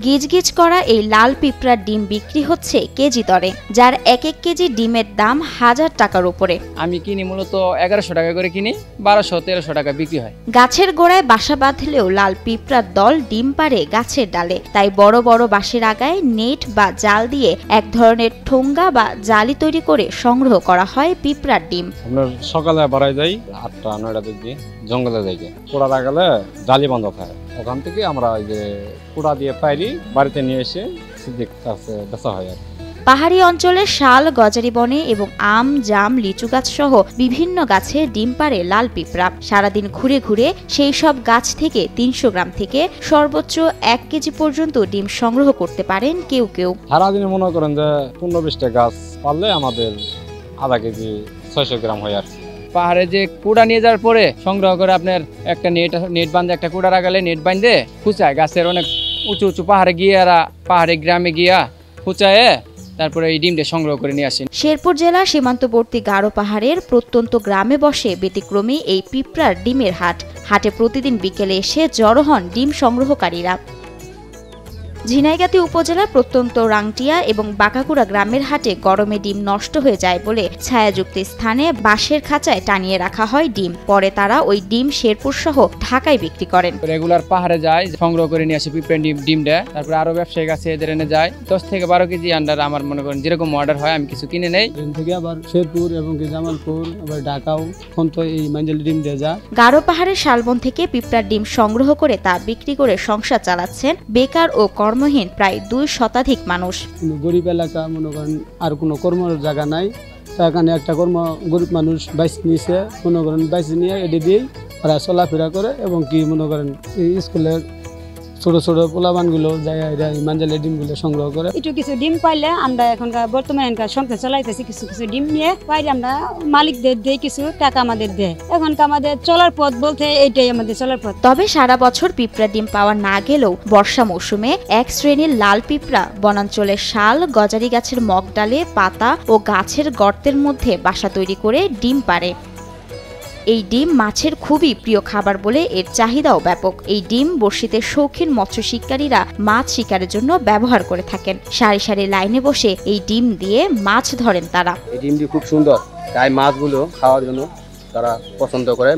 গিজগিজ করা এই লাল পিঁপড়ার ডিম বিক্রি হচ্ছে কেজি দরে, যার এক এক কেজি ডিমের দাম 1000 টাকার উপরে। আমি কিনি মূলত 1100 টাকা করে কিনি, 1200-1300 টাকা বিক্রি হয়। গাছের গোড়ায় বাসা বাঁধলেও লাল পিঁপড়ার দল ডিম পাড়ে গাছের ডালে, তাই বড় বড় বাঁশের আগায় নেট বা জাল দিয়ে এক ধরনের ঠোঙ্গা বা জালি তৈরি করে সংগ্রহ করা হয় পিঁপড়ার ডিম। আপনার সকালে বাড়াই যাই 8টা-9টা দিকে জঙ্গলে যাই, কুড়া গেলে জালি বন্ধ থাকে, ওখান থেকে আমরা ওই যে কুড়া দিয়ে পাইরি বাড়িতে নিয়ে এসে সিদ্দিক কাছে বেচা হয় আর। পাহাড়ি অঞ্চলের শাল, গজারি বনে এবং আম, জাম, লিচু গাছ সহ বিভিন্ন গাছে ডিম পাড়ে লাল পিঁপড়া। সারাদিন ঘুরে ঘুরে সেই সব গাছ থেকে 300 গ্রাম থেকে সর্বোচ্চ 1 কেজি পর্যন্ত ডিম সংগ্রহ করতে পারেন কেউ কেউ। সারাদিনে মনে করেন যে 15-20টা গাছ পারলে আমাদের আধা কেজি 600 গ্রাম হয় আর। পাহাড়ে যে কুড়া নিয়ে যাওয়ার পরে সংগ্রহ করে আপনার একটা নেট বাঁধে, একটা কুড়া রাখালে নেট বাঁধে খুঁচায় গাছের অনেক উঁচু উঁচু পাহাড়ে গিয়ে পাহাড়ে গ্রামে গিয়া খুঁচায় তারপরে এই ডিমটা সংগ্রহ করে নিয়ে আসেন। শেরপুর জেলা সীমান্তবর্তী গারো পাহাড়ের প্রত্যন্ত গ্রামে বসে ব্যতিক্রমী এই পিঁপড়ার ডিমের হাট। হাটে প্রতিদিন বিকেলে এসে জড়ো হন ডিম সংগ্রহকারীরা। ঝিনাইগাতি উপজেলার প্রত্যন্ত রাংটিয়া এবং বাঁকাকুড়া গ্রামের হাটে গরমে ডিম নষ্ট হয়ে যায় বলে ছায়াযুক্ত স্থানে বাঁশের খাঁচায় টানিয়ে রাখা হয় ডিম। পরে তারা ওই ডিম শেরপুর সহ ঢাকায় বিক্রি করেন। রেগুলার পাহাড়ে যায়, সংগ্রহ করে নিয়ে আসে পিঁপড়া ডিমটা, তারপরে আরো ব্যবসায়ী আছে এদের এনে যায় 10 থেকে 12 কেজি আন্ডার। আমার মনে করেন যেরকম অর্ডার হয় আমি কিছু কিনে নেই। থেকে আবার শেরপুর এবং জামালপুর, আবার ঢাকাও তো এই মাঞ্জালি ডিম দিয়ে যায়। গারো পাহাড়ের শালবন থেকে পিঁপড়ার ডিম সংগ্রহ করে তা বিক্রি করে সংসার চালাচ্ছেন বেকার ও কর্মহীন প্রায় 2 শতাধিক মানুষ। গরিব এলাকা, মনে করেন আর কোনো কর্মের জায়গা নাই, সেখানে একটা গরিব মানুষ বাইস নিয়েছে, মনে করেন বাইস নিয়ে এটি দিয়েই ওরা চলাফেরা করে এবং কি মনে করেন স্কুলের ছোট ছোট পোলাবানগুলো জায়গায় মাঞ্জালি ডিমগুলো সংগ্রহ করে। একটু কিছু ডিম পাইলে আমরা এখনকার বর্তমানে সংসার চালাইতেছি। কিছু কিছু ডিম নিয়ে পাইলে আমরা মালিকদের দেই, কিছু টাকা আমাদের দেয়। এখনকার আমাদের চলার পথ বলতে এইটাই আমাদের চলার পথ। তবে সারা বছর পিঁপড়া ডিম পাওয়া না গেলেও বর্ষা মৌসুমে এক শ্রেণীর লাল পিঁপড়া বনাঞ্চলের শাল, গজারি গাছের মগডালে, পাতা ও গাছের গর্তের মধ্যে বাসা তৈরি করে ডিম পাড়ে। এই ডিম মাছের খুবই প্রিয় খাবার বলে এর চাহিদাও ব্যাপক। এই ডিম বড়শিতে শৌখিন মৎস্য শিকারীরা মাছ শিকারের জন্য ব্যবহার করে থাকেন। সারি সারি লাইনে বসে এই ডিম দিয়ে মাছ ধরেন তারা। এই ডিমটি খুব সুন্দর, তাই মাছগুলো খাওয়ার জন্য তারা পছন্দ করে।